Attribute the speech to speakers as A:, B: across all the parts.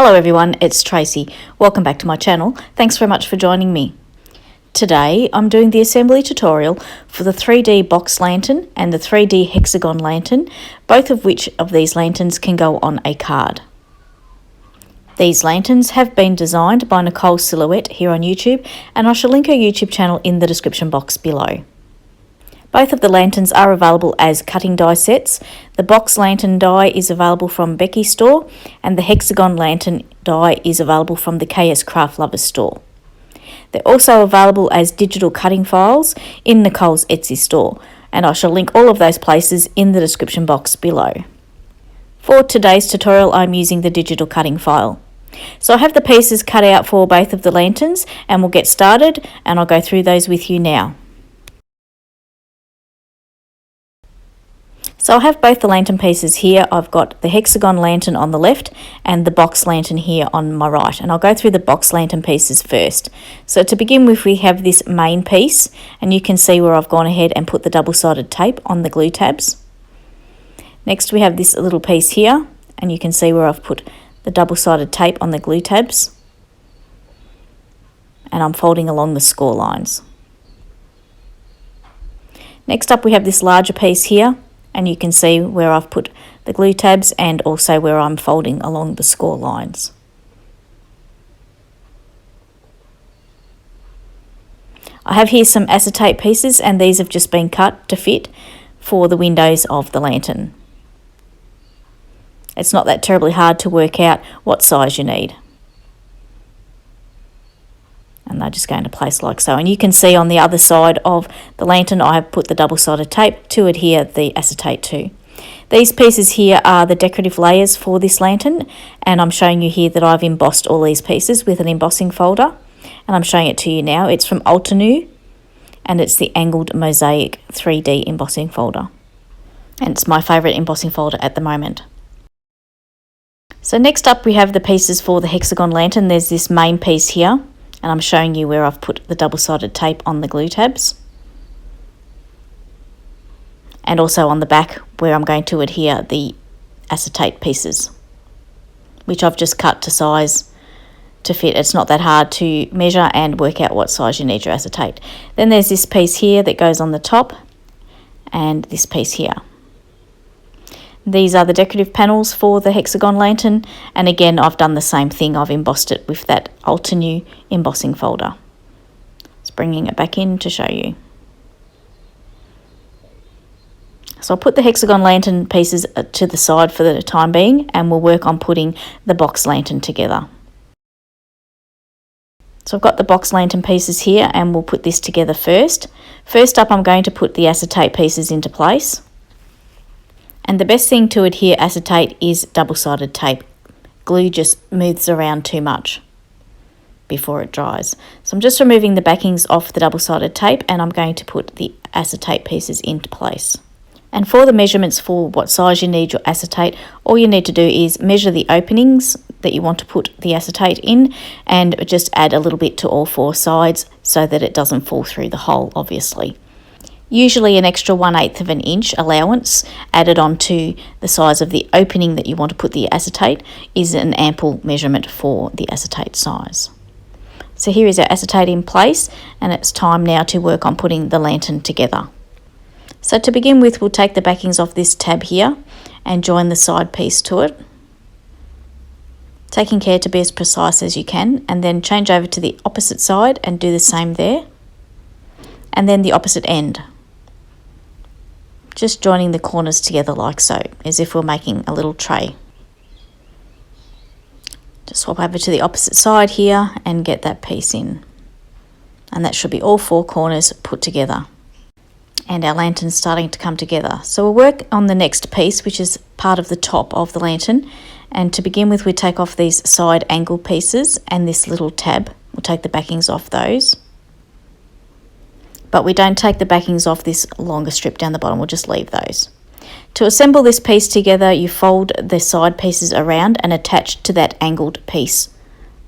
A: Hello everyone, it's Tracy. Welcome back to my channel. Thanks very much for joining me. Today I'm doing the assembly tutorial for the 3D box lantern and the 3D hexagon lantern, both of which of these lanterns can go on a card. These lanterns have been designed by Nicole Silhouette here on YouTube, and I shall link her YouTube channel in the description box below. Both of the lanterns are available as cutting die sets. The box lantern die is available from Beki Store, and the hexagon lantern die is available from the KSCraft Lovers Store. They're also available as digital cutting files in Nicole's Etsy store, and I shall link all of those places in the description box below. For today's tutorial, I'm using the digital cutting file. So I have the pieces cut out for both of the lanterns, and we'll get started, and I'll go through those with you now. So I have both the lantern pieces here. I've got the hexagon lantern on the left and the box lantern here on my right, and I'll go through the box lantern pieces first. So to begin with, we have this main piece, and you can see where I've gone ahead and put the double-sided tape on the glue tabs. Next we have this little piece here, and you can see where I've put the double-sided tape on the glue tabs, and I'm folding along the score lines. Next up we have this larger piece here, and you can see where I've put the glue tabs and also where I'm folding along the score lines. I have here some acetate pieces, and these have just been cut to fit for the windows of the lantern. It's not that terribly hard to work out what size you need. And they're just going to place like so. And you can see on the other side of the lantern I have put the double-sided tape to adhere the acetate to. These pieces here are the decorative layers for this lantern, and I'm showing you here that I've embossed all these pieces with an embossing folder, and I'm showing it to you now. It's from Ultinu, and it's the angled mosaic 3D embossing folder, and it's my favourite embossing folder at the moment. So next up we have the pieces for the hexagon lantern. There's this main piece here, and I'm showing you where I've put the double-sided tape on the glue tabs, and also on the back where I'm going to adhere the acetate pieces, which I've just cut to size to fit. It's not that hard to measure and work out what size you need your acetate. Then there's this piece here that goes on the top, and this piece here. These are the decorative panels for the hexagon lantern, and again I've done the same thing. I've embossed it with that Ultinu embossing folder. Just bringing it back in to show you. So I'll put the hexagon lantern pieces to the side for the time being, and we'll work on putting the box lantern together. So I've got the box lantern pieces here, and we'll put this together first. First up I'm going to put the acetate pieces into place. And the best thing to adhere acetate is double-sided tape. Glue just moves around too much before it dries. So I'm just removing the backings off the double-sided tape, and I'm going to put the acetate pieces into place. And for the measurements for what size you need your acetate, all you need to do is measure the openings that you want to put the acetate in, and just add a little bit to all four sides so that it doesn't fall through the hole, obviously. Usually an extra 1/8 of an inch allowance added onto the size of the opening that you want to put the acetate is an ample measurement for the acetate size. So here is our acetate in place, and it's time now to work on putting the lantern together. So to begin with, we'll take the backings off this tab here and join the side piece to it, taking care to be as precise as you can, and then change over to the opposite side and do the same there, and then the opposite end. Just joining the corners together like so, as if we're making a little tray. Just swap over to the opposite side here and get that piece in. And that should be all four corners put together. And our lantern's starting to come together. So we'll work on the next piece, which is part of the top of the lantern. And to begin with, we take off these side angle pieces and this little tab. We'll take the backings off those. But we don't take the backings off this longer strip down the bottom, we'll just leave those. To assemble this piece together, you fold the side pieces around and attach to that angled piece,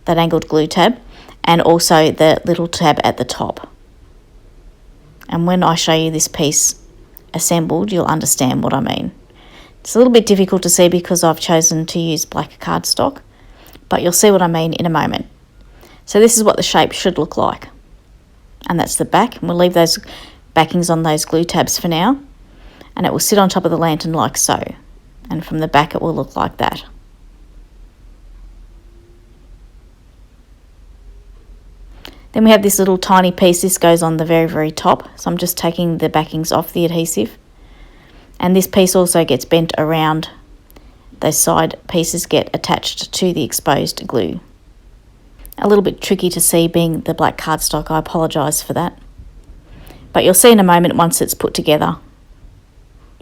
A: that angled glue tab, and also the little tab at the top. And when I show you this piece assembled, you'll understand what I mean. It's a little bit difficult to see because I've chosen to use black cardstock, but you'll see what I mean in a moment. So this is what the shape should look like. And that's the back. And we'll leave those backings on those glue tabs for now. And it will sit on top of the lantern like so. And from the back it will look like that. Then we have this little tiny piece. This goes on the very, very top. So I'm just taking the backings off the adhesive. And this piece also gets bent around. Those side pieces get attached to the exposed glue. A little bit tricky to see being the black cardstock. I apologise for that. But you'll see in a moment once it's put together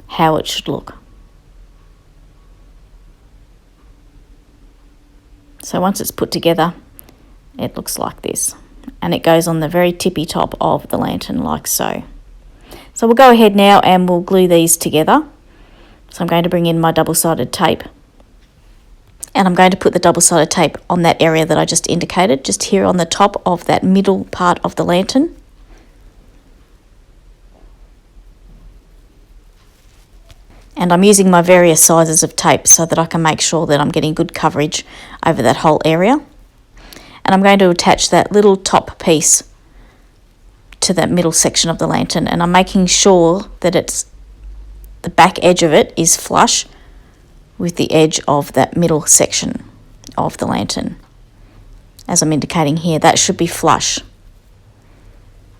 A: how it should look. So once it's put together, it looks like this. And it goes on the very tippy top of the lantern like so. So we'll go ahead now and we'll glue these together. So I'm going to bring in my double-sided tape. And I'm going to put the double-sided tape on that area that I just indicated, just here on the top of that middle part of the lantern. And I'm using my various sizes of tape so that I can make sure that I'm getting good coverage over that whole area. And I'm going to attach that little top piece to that middle section of the lantern, and I'm making sure that the back edge of it is flush with the edge of that middle section of the lantern. As I'm indicating here, that should be flush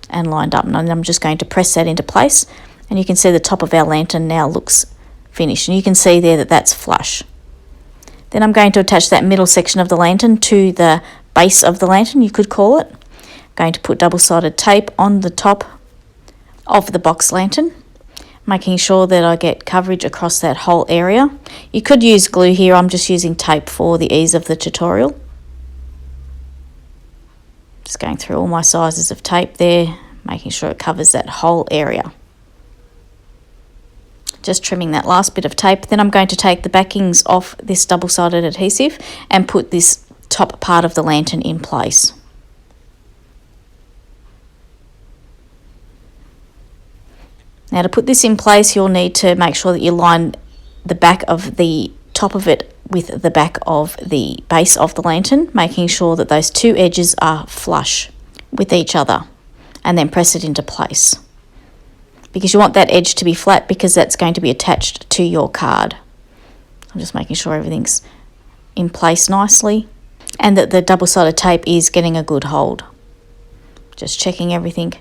A: and lined up. And I'm just going to press that into place, and you can see the top of our lantern now looks finished, and you can see there that that's flush. Then I'm going to attach that middle section of the lantern to the base of the lantern, you could call it. I'm going to put double-sided tape on the top of the box lantern, making sure that I get coverage across that whole area. You could use glue here, I'm just using tape for the ease of the tutorial. Just going through all my sizes of tape there, making sure it covers that whole area. Just trimming that last bit of tape. Then I'm going to take the backings off this double-sided adhesive and put this top part of the lantern in place. Now to put this in place, you'll need to make sure that you line the back of the top of it with the back of the base of the lantern, making sure that those two edges are flush with each other, and then press it into place. Because you want that edge to be flat, because that's going to be attached to your card. I'm just making sure everything's in place nicely and that the double-sided tape is getting a good hold. Just checking everything,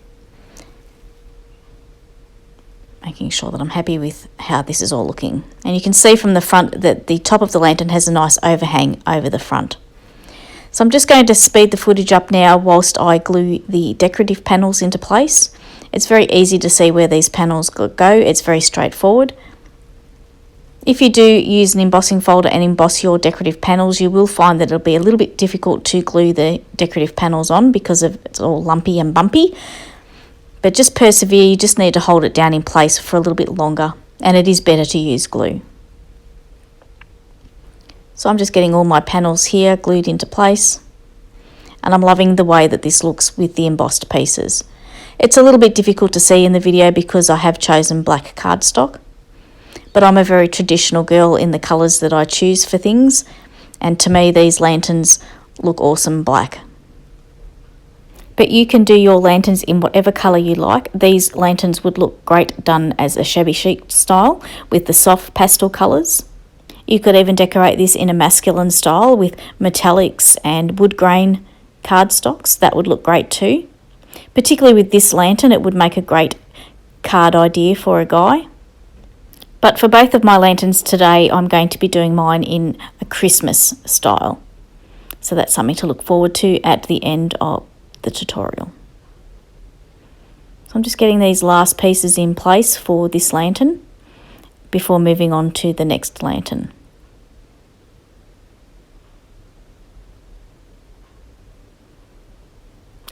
A: making sure that I'm happy with how this is all looking. And you can see from the front that the top of the lantern has a nice overhang over the front. So I'm just going to speed the footage up now whilst I glue the decorative panels into place. It's very easy to see where these panels go. It's very straightforward. If you do use an embossing folder and emboss your decorative panels, you will find that it'll be a little bit difficult to glue the decorative panels on because it's all lumpy and bumpy. But just persevere, you just need to hold it down in place for a little bit longer, and it is better to use glue. So I'm just getting all my panels here glued into place, and I'm loving the way that this looks with the embossed pieces. It's a little bit difficult to see in the video because I have chosen black cardstock, but I'm a very traditional girl in the colours that I choose for things, and to me these lanterns look awesome black. But you can do your lanterns in whatever colour you like. These lanterns would look great done as a shabby chic style with the soft pastel colours. You could even decorate this in a masculine style with metallics and wood grain cardstocks. That would look great too. Particularly with this lantern, it would make a great card idea for a guy. But for both of my lanterns today, I'm going to be doing mine in a Christmas style. So that's something to look forward to at the end of the tutorial. So I'm just getting these last pieces in place for this lantern before moving on to the next lantern.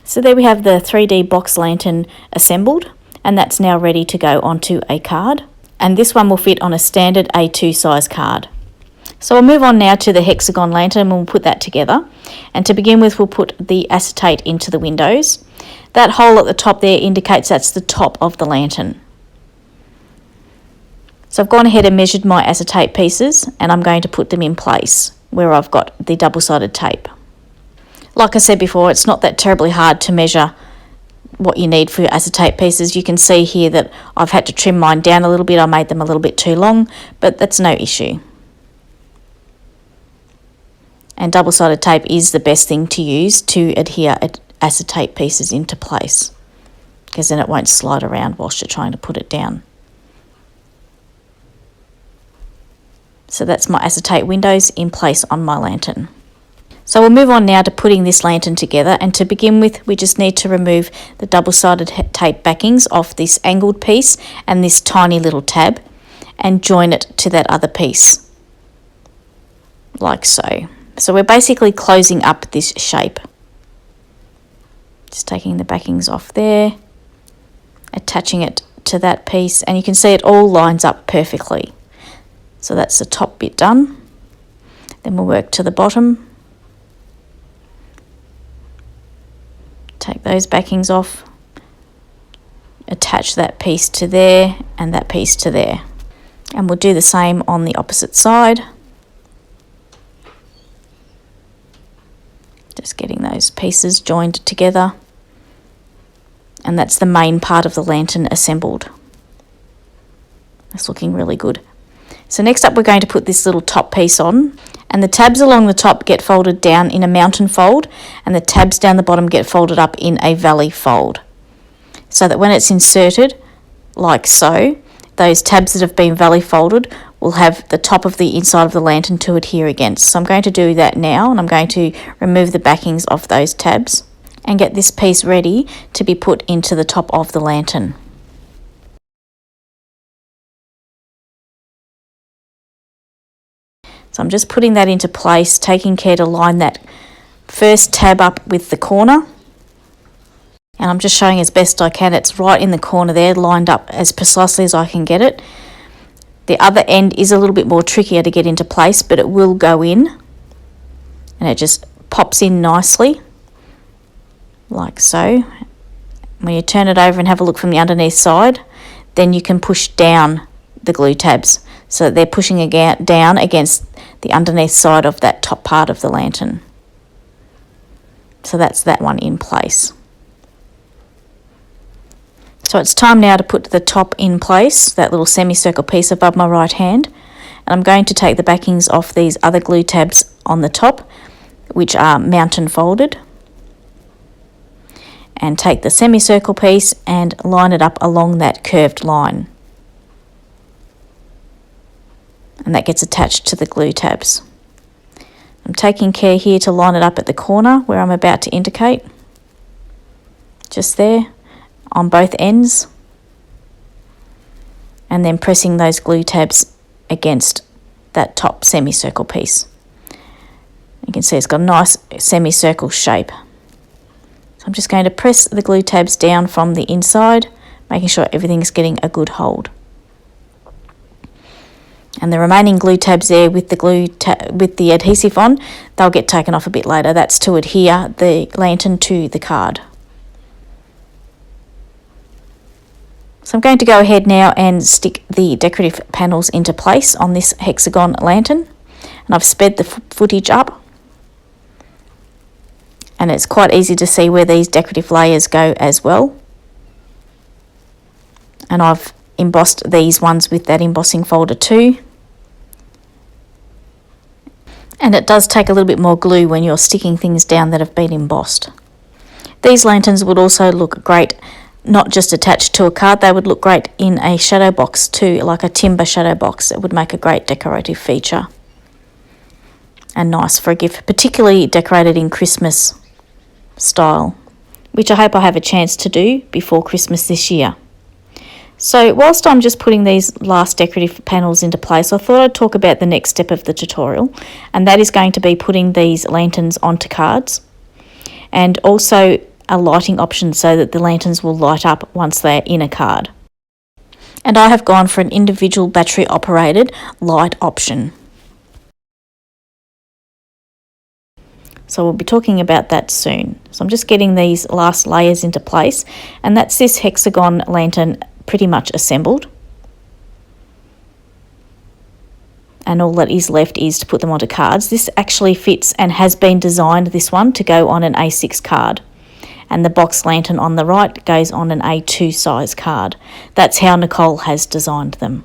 A: So there we have the 3D box lantern assembled, and that's now ready to go onto a card. And this one will fit on a standard A2 size card. So I'll move on now to the Hexagon Lantern and we'll put that together. And to begin with, we'll put the acetate into the windows. That hole at the top there indicates that's the top of the lantern. So I've gone ahead and measured my acetate pieces, and I'm going to put them in place where I've got the double-sided tape. Like I said before, it's not that terribly hard to measure what you need for your acetate pieces. You can see here that I've had to trim mine down a little bit. I made them a little bit too long, but that's no issue. And double-sided tape is the best thing to use to adhere acetate pieces into place, because then it won't slide around whilst you're trying to put it down. So that's my acetate windows in place on my lantern. So we'll move on now to putting this lantern together, and to begin with we just need to remove the double-sided tape backings off this angled piece and this tiny little tab and join it to that other piece, like so. So we're basically closing up this shape. Just taking the backings off there, attaching it to that piece, and you can see it all lines up perfectly. So that's the top bit done. Then we'll work to the bottom. Take those backings off, attach that piece to there and that piece to there. And we'll do the same on the opposite side. Just getting those pieces joined together. And that's the main part of the lantern assembled. That's looking really good. So next up we're going to put this little top piece on, and the tabs along the top get folded down in a mountain fold, and the tabs down the bottom get folded up in a valley fold, so that when it's inserted, like so, those tabs that have been valley folded will have the top of the inside of the lantern to adhere against. So I'm going to do that now, and I'm going to remove the backings off those tabs and get this piece ready to be put into the top of the lantern. So I'm just putting that into place, taking care to line that first tab up with the corner. And I'm just showing as best I can. It's right in the corner there, lined up as precisely as I can get it. The other end is a little bit more trickier to get into place, but it will go in. And it just pops in nicely, like so. When you turn it over and have a look from the underneath side, then you can push down the glue tabs so that they're pushing down against the underneath side of that top part of the lantern. So that's that one in place. So it's time now to put the top in place, that little semicircle piece above my right hand. And I'm going to take the backings off these other glue tabs on the top, which are mountain folded, and take the semicircle piece and line it up along that curved line. And that gets attached to the glue tabs. I'm taking care here to line it up at the corner where I'm about to indicate, just there on both ends, and then pressing those glue tabs against that top semicircle piece. You can see it's got a nice semicircle shape. So I'm just going to press the glue tabs down from the inside, making sure everything's getting a good hold. And the remaining glue tabs there with the adhesive on, they'll get taken off a bit later. That's to adhere the lantern to the card. So I'm going to go ahead now and stick the decorative panels into place on this Hexagon Lantern. And I've sped the footage up. And it's quite easy to see where these decorative layers go as well. And I've embossed these ones with that embossing folder too. And it does take a little bit more glue when you're sticking things down that have been embossed. These lanterns would also look great not just attached to a card, they would look great in a shadow box too, like a timber shadow box. It would make a great decorative feature and nice for a gift, particularly decorated in Christmas style, which I hope I have a chance to do before Christmas this year. So whilst I'm just putting these last decorative panels into place, I thought I'd talk about the next step of the tutorial, and that is going to be putting these lanterns onto cards, and also a lighting option so that the lanterns will light up once they're in a card. And I have gone for an individual battery operated light option. So we'll be talking about that soon. So I'm just getting these last layers into place, and that's this Hexagon Lantern pretty much assembled. and all that is left is to put them onto cards. This actually fits and has been designed, this one, to go on an A6 card. And the box lantern on the right goes on an A2 size card. That's how Nicole has designed them.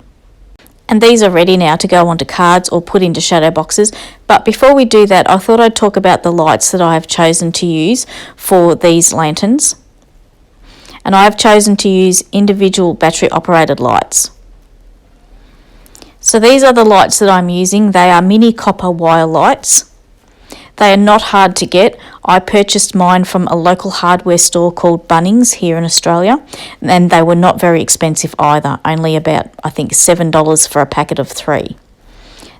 A: And these are ready now to go onto cards or put into shadow boxes. But before we do that, I thought I'd talk about the lights that I have chosen to use for these lanterns. And I have chosen to use individual battery operated lights. So these are the lights that I'm using. They are mini copper wire lights. They are not hard to get. I purchased mine from a local hardware store called Bunnings here in Australia, and they were not very expensive either, only about, I think, $7 for a packet of 3.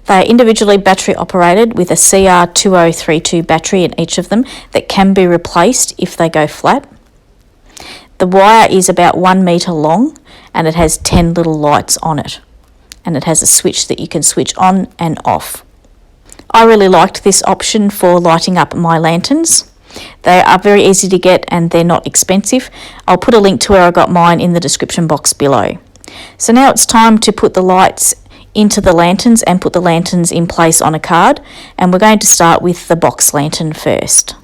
A: They are individually battery operated with a CR2032 battery in each of them that can be replaced if they go flat. The wire is about 1 metre long and it has 10 little lights on it. And it has a switch that you can switch on and off. I really liked this option for lighting up my lanterns. They are very easy to get and they're not expensive. I'll put a link to where I got mine in the description box below. So now it's time to put the lights into the lanterns and put the lanterns in place on a card. And we're going to start with the box lantern first.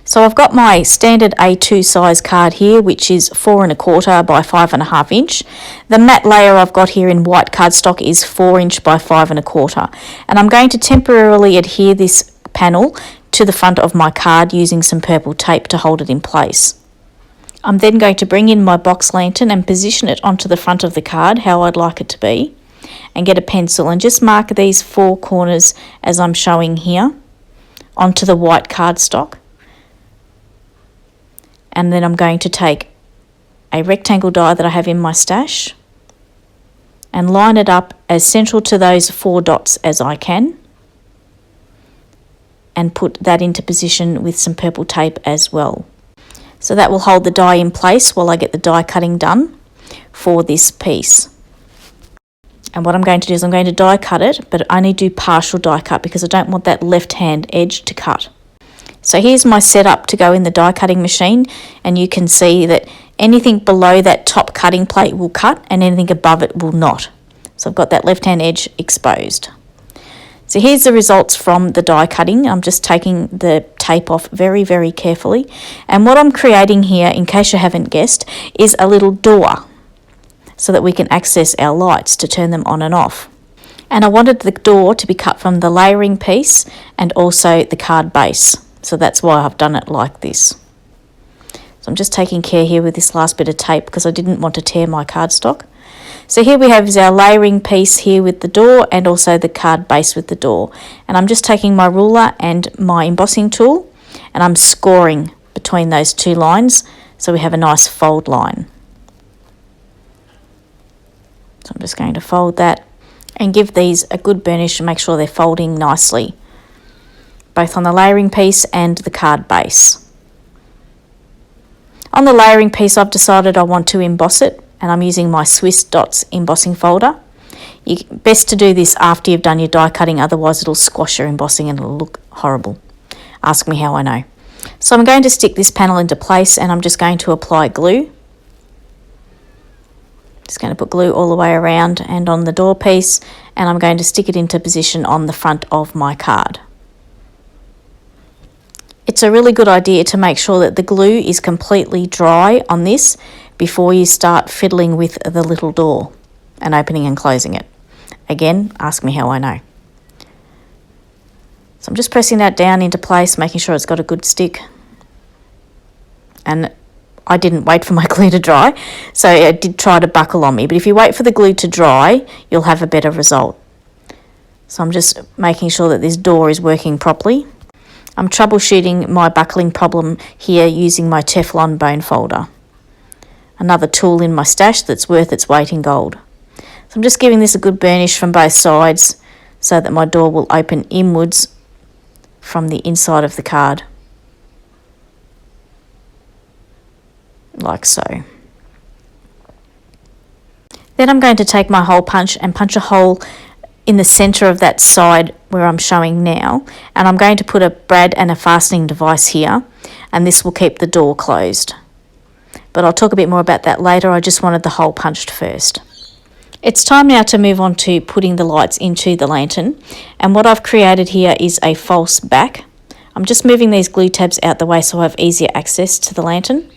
A: So I've got my standard A2 size card here, which is 4 1/4 by 5.5 inch. The matte layer I've got here in white cardstock is 4 inch by 5 1/4. And I'm going to temporarily adhere this panel to the front of my card using some purple tape to hold it in place. I'm then going to bring in my box lantern and position it onto the front of the card, how I'd like it to be, and get a pencil and just mark these 4 corners as I'm showing here onto the white cardstock. And then I'm going to take a rectangle die that I have in my stash and line it up as central to those 4 dots as I can, and put that into position with some purple tape as well. So that will hold the die in place while I get the die cutting done for this piece. And what I'm going to do is I'm going to die cut it, but only do partial die cut because I don't want that left hand edge to cut. So here's my setup to go in the die cutting machine, and you can see that anything below that top cutting plate will cut and anything above it will not. So I've got that left hand edge exposed. So here's the results from the die cutting. I'm just taking the tape off very, very carefully. And what I'm creating here, in case you haven't guessed, is a little door so that we can access our lights to turn them on and off. And I wanted the door to be cut from the layering piece and also the card base. So that's why I've done it like this. So I'm just taking care here with this last bit of tape because I didn't want to tear my cardstock. So here we have our layering piece here with the door and also the card base with the door. And I'm just taking my ruler and my embossing tool and I'm scoring between those 2 lines so we have a nice fold line. So I'm just going to fold that and give these a good burnish and make sure they're folding nicely, both on the layering piece and the card base. On the layering piece, I've decided I want to emboss it, and I'm using my Swiss Dots embossing folder. Best to do this after you've done your die cutting, otherwise it'll squash your embossing and it'll look horrible. Ask me how I know. So I'm going to stick this panel into place and I'm just going to apply glue. Just going to put glue all the way around and on the door piece, and I'm going to stick it into position on the front of my card. It's a really good idea to make sure that the glue is completely dry on this before you start fiddling with the little door and opening and closing it. Again, ask me how I know. So I'm just pressing that down into place, making sure it's got a good stick. And I didn't wait for my glue to dry, so it did try to buckle on me. But if you wait for the glue to dry, you'll have a better result. So I'm just making sure that this door is working properly. I'm troubleshooting my buckling problem here using my Teflon bone folder, another tool in my stash that's worth its weight in gold. So I'm just giving this a good burnish from both sides so that my door will open inwards from the inside of the card, like so. Then I'm going to take my hole punch and punch a hole in the centre of that side where I'm showing now, and I'm going to put a brad and a fastening device here, and this will keep the door closed. But I'll talk a bit more about that later. I just wanted the hole punched first. It's time now to move on to putting the lights into the lantern, and what I've created here is a false back. I'm just moving these glue tabs out the way so I have easier access to the lantern.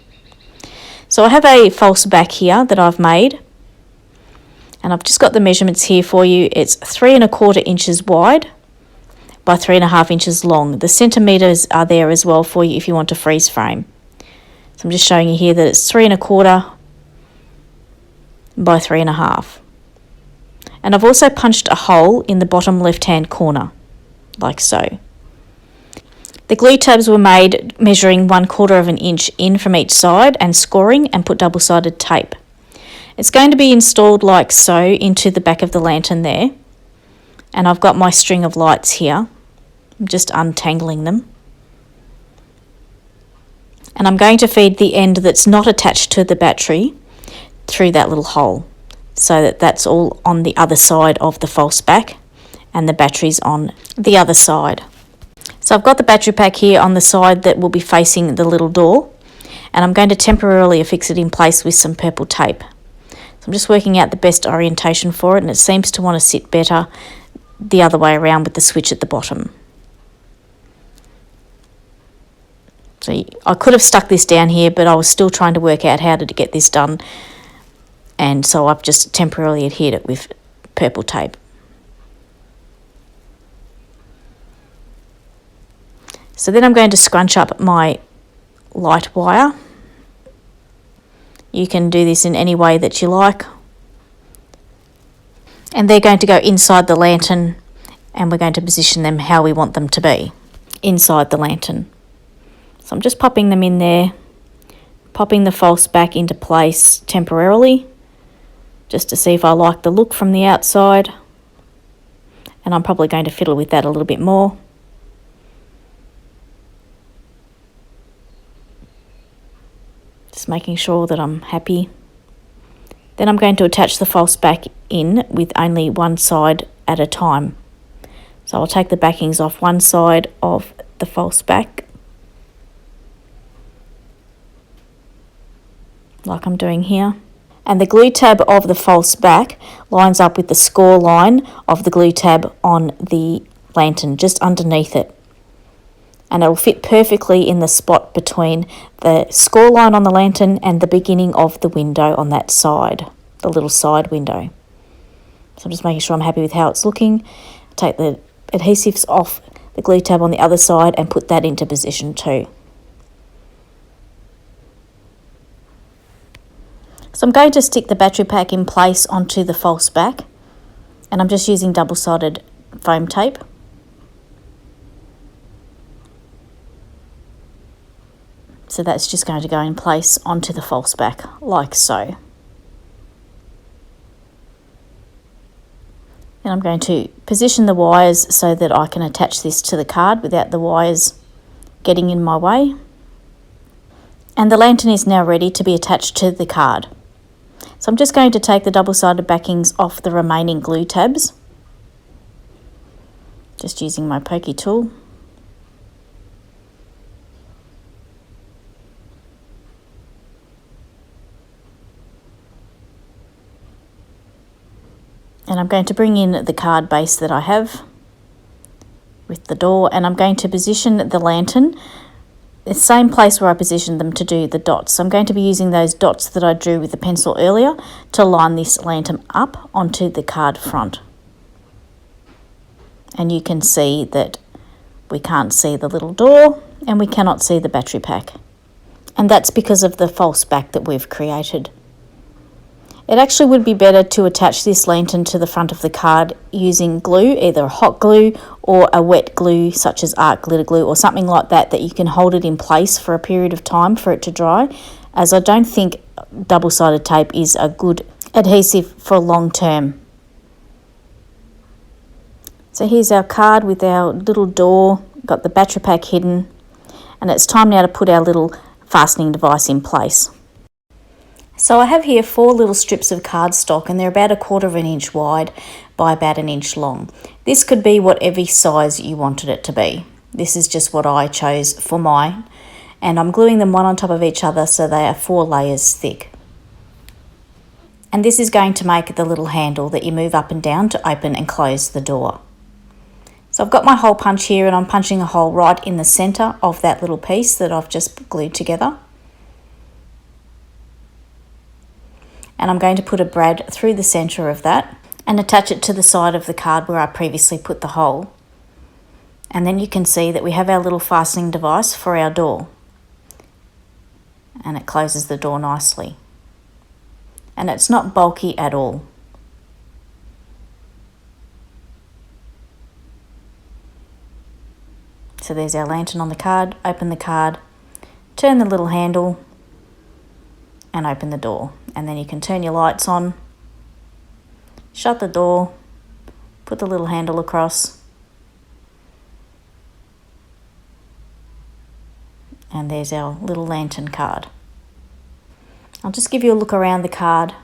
A: So I have a false back here that I've made, and I've just got the measurements here for you. It's 3¼ inches wide by 3½ inches long. The centimetres are there as well for you if you want to freeze frame. So I'm just showing you here that it's 3¼ by 3½. And I've also punched a hole in the bottom left hand corner, like so. The glue tabs were made measuring 1/4 inch in from each side and scoring, and put double-sided tape. It's going to be installed like so into the back of the lantern there. And I've got my string of lights here. I'm just untangling them. And I'm going to feed the end that's not attached to the battery through that little hole, so that that's all on the other side of the false back and the battery's on the other side. So I've got the battery pack here on the side that will be facing the little door, and I'm going to temporarily affix it in place with some purple tape. So I'm just working out the best orientation for it, and it seems to want to sit better the other way around with the switch at the bottom. So I could have stuck this down here, but I was still trying to work out how to get this done, and so I've just temporarily adhered it with purple tape. So then I'm going to scrunch up my light wire. You can do this in any way that you like. And they're going to go inside the lantern, and we're going to position them how we want them to be inside the lantern. So I'm just popping them in there, popping the false back into place temporarily, just to see if I like the look from the outside. And I'm probably going to fiddle with that a little bit more. Just making sure that I'm happy. Then I'm going to attach the false back in with only one side at a time. So I'll take the backings off one side of the false back, like I'm doing here. And the glue tab of the false back lines up with the score line of the glue tab on the lantern, just underneath it. And it'll fit perfectly in the spot between the score line on the lantern and the beginning of the window on that side, the little side window. So I'm just making sure I'm happy with how it's looking. Take the adhesives off the glue tab on the other side and put that into position too. So I'm going to stick the battery pack in place onto the false back, and I'm just using double-sided foam tape. So that's just going to go in place onto the false back, like so. And I'm going to position the wires so that I can attach this to the card without the wires getting in my way. And the lantern is now ready to be attached to the card. So I'm just going to take the double-sided backings off the remaining glue tabs, just using my pokey tool. And I'm going to bring in the card base that I have with the door, and I'm going to position the lantern the same place where I positioned them to do the dots. So I'm going to be using those dots that I drew with the pencil earlier to line this lantern up onto the card front. And you can see that we can't see the little door and we cannot see the battery pack. And that's because of the false back that we've created. It actually would be better to attach this lantern to the front of the card using glue, either a hot glue or a wet glue such as art glitter glue or something like that, that you can hold it in place for a period of time for it to dry, as I don't think double-sided tape is a good adhesive for long term. So here's our card with our little door, got the battery pack hidden, and it's time now to put our little fastening device in place. So I have here 4 little strips of cardstock, and they're about 1/4 inch wide by about 1 inch long. This could be whatever size you wanted it to be. This is just what I chose for mine, and I'm gluing them one on top of each other so they are 4 layers thick. And this is going to make the little handle that you move up and down to open and close the door. So I've got my hole punch here and I'm punching a hole right in the centre of that little piece that I've just glued together. And I'm going to put a brad through the centre of that and attach it to the side of the card where I previously put the hole. And then you can see that we have our little fastening device for our door. And it closes the door nicely. And it's not bulky at all. So there's our lantern on the card. Open the card, turn the little handle and open the door. And then you can turn your lights on, shut the door, put the little handle across, and there's our little lantern card. I'll just give you a look around the card.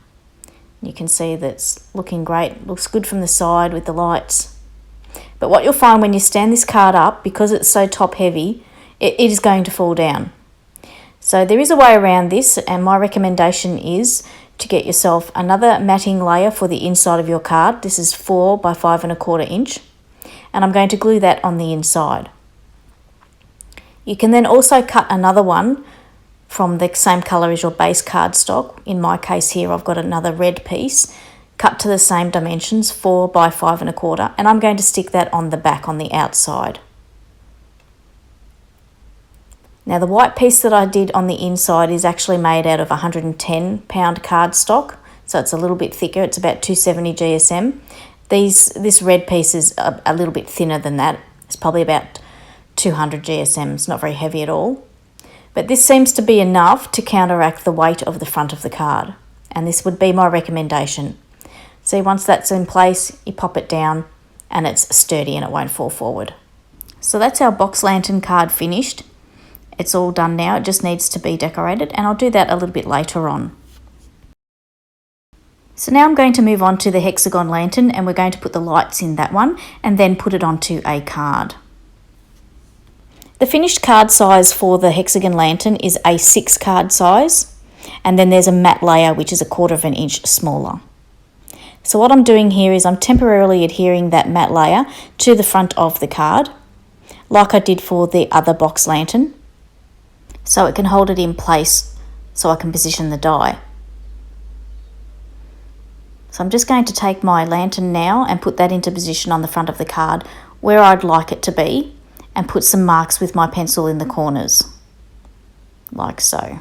A: You can see that's looking great. Looks good from the side with the lights. But what you'll find when you stand this card up, because it's so top heavy, it is going to fall down. So there is a way around this, and my recommendation is to get yourself another matting layer for the inside of your card. This is 4 by 5¼ inch, and I'm going to glue that on the inside. You can then also cut another one from the same colour as your base cardstock. In my case here, I've got another red piece cut to the same dimensions, 4 by 5¼ and I'm going to stick that on the back on the outside. Now the white piece that I did on the inside is actually made out of 110-pound cardstock, so it's a little bit thicker. It's about 270 GSM. This red piece is a little bit thinner than that. It's probably about 200 GSM. It's not very heavy at all. But this seems to be enough to counteract the weight of the front of the card, and this would be my recommendation. See, once that's in place, you pop it down and it's sturdy and it won't fall forward. So that's our box lantern card finished. It's all done now, it just needs to be decorated, and I'll do that a little bit later on. So now I'm going to move on to the Hexagon Lantern, and we're going to put the lights in that one and then put it onto a card. The finished card size for the Hexagon Lantern is a 6 card size, and then there's a matte layer which is 1/4 inch smaller. So what I'm doing here is I'm temporarily adhering that matte layer to the front of the card, like I did for the other box lantern, so it can hold it in place so I can position the die. So I'm just going to take my lantern now and put that into position on the front of the card where I'd like it to be, and put some marks with my pencil in the corners, like so.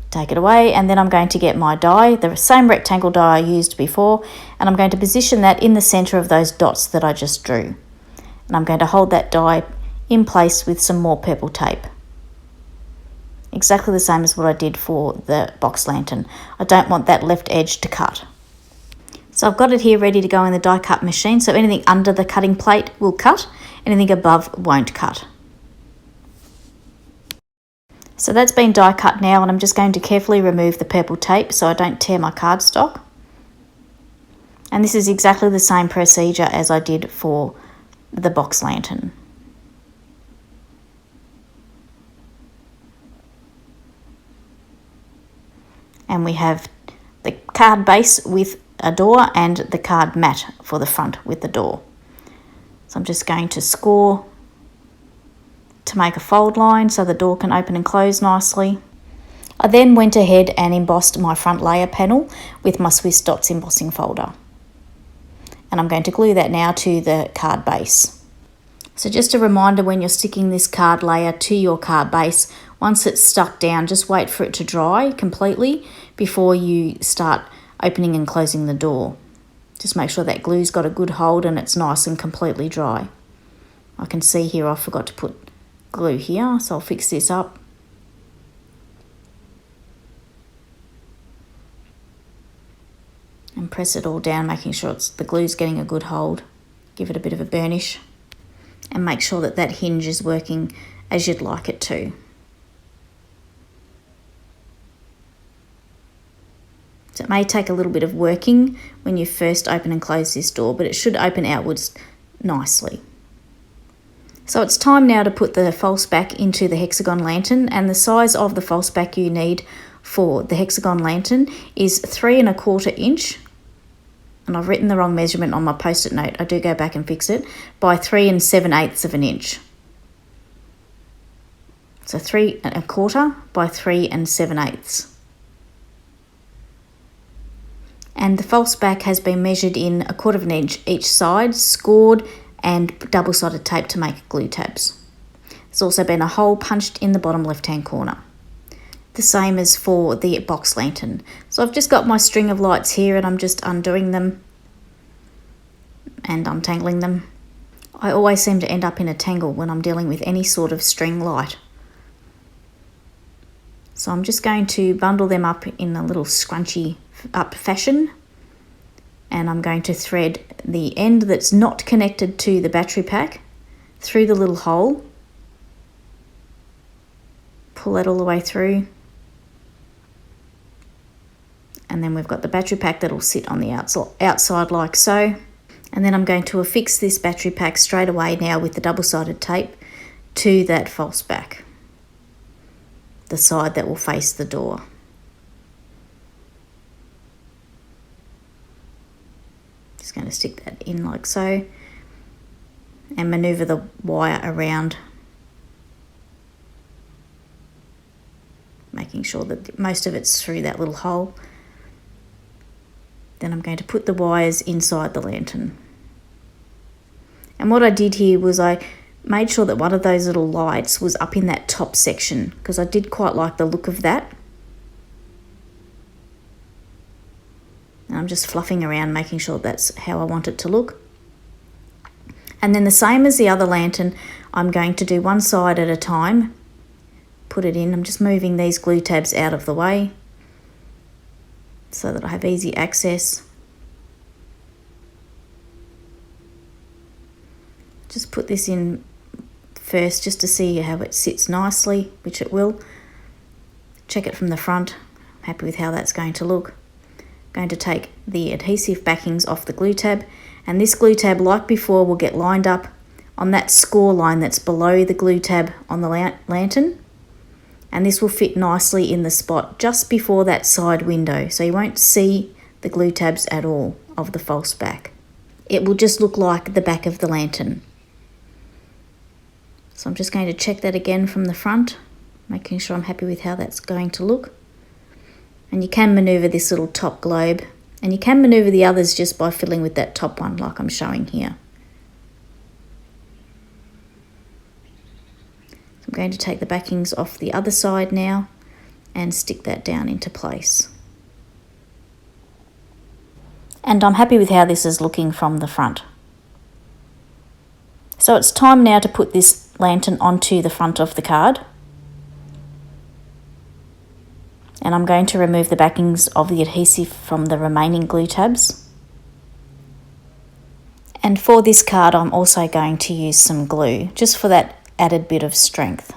A: Take it away, and then I'm going to get my die, the same rectangle die I used before, and I'm going to position that in the centre of those dots that I just drew. And I'm going to hold that die in place with some more purple tape. Exactly the same as what I did for the box lantern. I don't want that left edge to cut. So I've got it here ready to go in the die cut machine, so anything under the cutting plate will cut, anything above won't cut. So that's been die cut now, and I'm just going to carefully remove the purple tape so I don't tear my cardstock. And this is exactly the same procedure as I did for the box lantern. And we have the card base with a door and the card mat for the front with the door. So I'm just going to score to make a fold line so the door can open and close nicely. I then went ahead and embossed my front layer panel with my Swiss Dots embossing folder. And I'm going to glue that now to the card base. So just a reminder, when you're sticking this card layer to your card base, once it's stuck down, just wait for it to dry completely before you start opening and closing the door. Just make sure that glue's got a good hold and it's nice and completely dry. I can see here I forgot to put glue here, so I'll fix this up. And press it all down, making sure the glue's getting a good hold. Give it a bit of a burnish and make sure that that hinge is working as you'd like it to. So it may take a little bit of working when you first open and close this door, but it should open outwards nicely. So it's time now to put the false back into the Hexagon Lantern, and the size of the false back you need for the Hexagon Lantern is 3¼ inch, and I've written the wrong measurement on my post-it note, I do go back and fix it, by 3 7/8 inch. So 3¼ by 3 7/8. And the false back has been measured in 1/4 inch each side, scored and double-sided tape to make glue tabs. There's also been a hole punched in the bottom left-hand corner. The same as for the box lantern. So I've just got my string of lights here and I'm just undoing them and untangling them. I always seem to end up in a tangle when I'm dealing with any sort of string light. So I'm just going to bundle them up in a little scrunchy up fashion, and I'm going to thread the end that's not connected to the battery pack through the little hole. Pull that all the way through. And then we've got the battery pack that'll sit on the outside like so. And then I'm going to affix this battery pack straight away now with the double-sided tape to that false back, the side that will face the door. Just going to stick that in like so and maneuver the wire around, making sure that most of it's through that little hole. Then I'm going to put the wires inside the lantern. And what I did here was I made sure that one of those little lights was up in that top section because I did quite like the look of that. And I'm just fluffing around making sure that's how I want it to look. And then the same as the other lantern, I'm going to do one side at a time. Put it in. I'm just moving these glue tabs out of the way so that I have easy access. Just put this in first just to see how it sits nicely, which it will. Check it from the front. I'm happy with how that's going to look. I'm going to take the adhesive backings off the glue tab, and this glue tab, like before, will get lined up on that score line that's below the glue tab on the lantern, and this will fit nicely in the spot just before that side window, so you won't see the glue tabs at all of the false back. It will just look like the back of the lantern. So I'm just going to check that again from the front, making sure I'm happy with how that's going to look. And you can maneuver this little top globe, and you can maneuver the others just by filling with that top one like I'm showing here. So I'm going to take the backings off the other side now and stick that down into place. And I'm happy with how this is looking from the front. So it's time now to put this lantern onto the front of the card. And I'm going to remove the backings of the adhesive from the remaining glue tabs. And for this card, I'm also going to use some glue, just for that added bit of strength.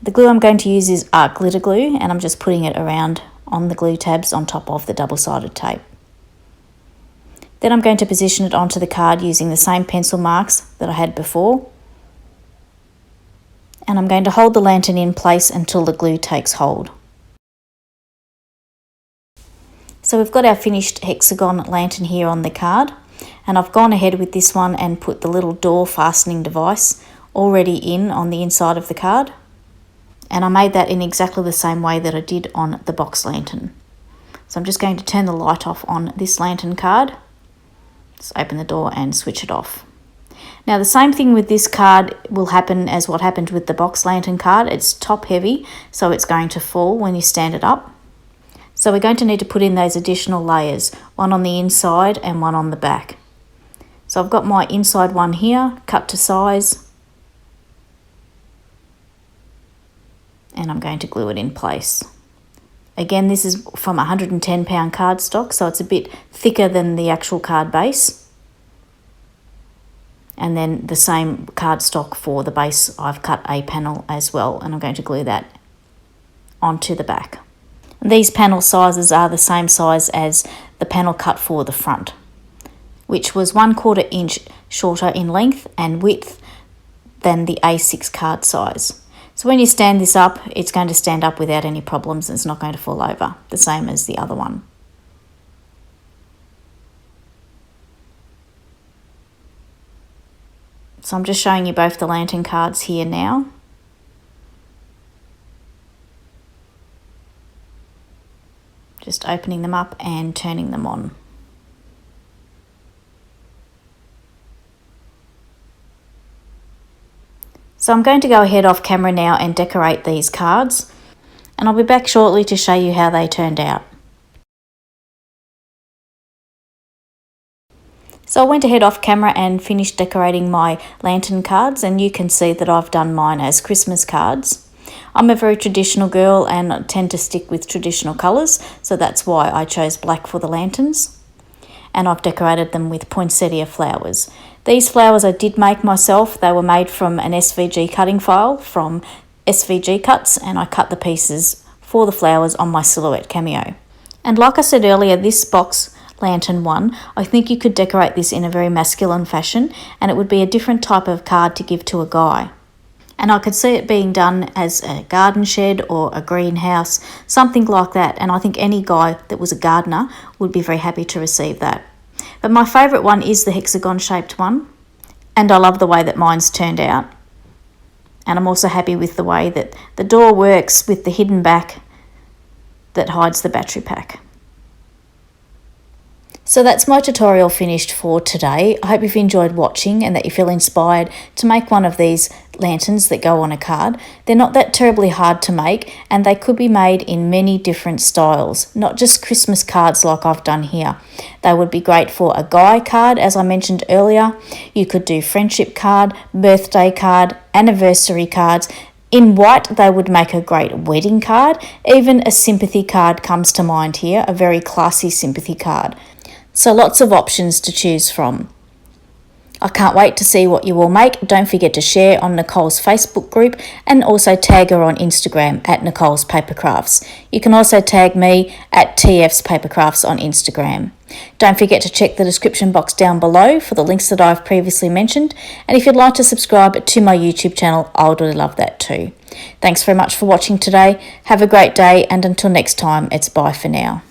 A: The glue I'm going to use is art glitter glue, and I'm just putting it around on the glue tabs on top of the double-sided tape. Then I'm going to position it onto the card using the same pencil marks that I had before. And I'm going to hold the lantern in place until the glue takes hold. So we've got our finished hexagon lantern here on the card, and I've gone ahead with this one and put the little door fastening device already in on the inside of the card. And I made that in exactly the same way that I did on the box lantern. So I'm just going to turn the light off on this lantern card. Just open the door and switch it off. Now the same thing with this card will happen as what happened with the box lantern card. It's top heavy, so it's going to fall when you stand it up. So we're going to need to put in those additional layers, one on the inside and one on the back. So I've got my inside one here, cut to size, and I'm going to glue it in place. Again, this is from 110 pound cardstock, so it's a bit thicker than the actual card base. And then the same cardstock for the base, I've cut a panel as well, and I'm going to glue that onto the back. And these panel sizes are the same size as the panel cut for the front. which was 1/4 inch shorter in length and width than the A6 card size. So when you stand this up, it's going to stand up without any problems and it's not going to fall over, the same as the other one. So I'm just showing you both the lantern cards here now. Just opening them up and turning them on. So I'm going to go ahead off camera now and decorate these cards, and I'll be back shortly to show you how they turned out. So I went ahead off camera and finished decorating my lantern cards, and you can see that I've done mine as Christmas cards. I'm a very traditional girl and tend to stick with traditional colours, so that's why I chose black for the lanterns. And I've decorated them with poinsettia flowers. These flowers I did make myself. They were made from an SVG cutting file from SVG Cuts, and I cut the pieces for the flowers on my Silhouette Cameo. And like I said earlier, this box lantern one, I think you could decorate this in a very masculine fashion, and it would be a different type of card to give to a guy. And I could see it being done as a garden shed or a greenhouse, something like that, and I think any guy that was a gardener would be very happy to receive that. But my favourite one is the hexagon shaped one, and I love the way that mine's turned out. And I'm also happy with the way that the door works with the hidden back that hides the battery pack. So that's my tutorial finished for today. I hope you've enjoyed watching and that you feel inspired to make one of these lanterns that go on a card. They're not that terribly hard to make, and they could be made in many different styles, not just Christmas cards like I've done here. They would be great for a guy card, as I mentioned earlier. You could do friendship card, birthday card, anniversary cards. In white, they would make a great wedding card. Even a sympathy card comes to mind here, a very classy sympathy card. So lots of options to choose from. I can't wait to see what you all make. Don't forget to share on Nicole's Facebook group and also tag her on Instagram at Nicole's Paper Crafts. You can also tag me at TF's Paper Crafts on Instagram. Don't forget to check the description box down below for the links that I've previously mentioned. And if you'd like to subscribe to my YouTube channel, I would really love that too. Thanks very much for watching today. Have a great day, and until next time, it's bye for now.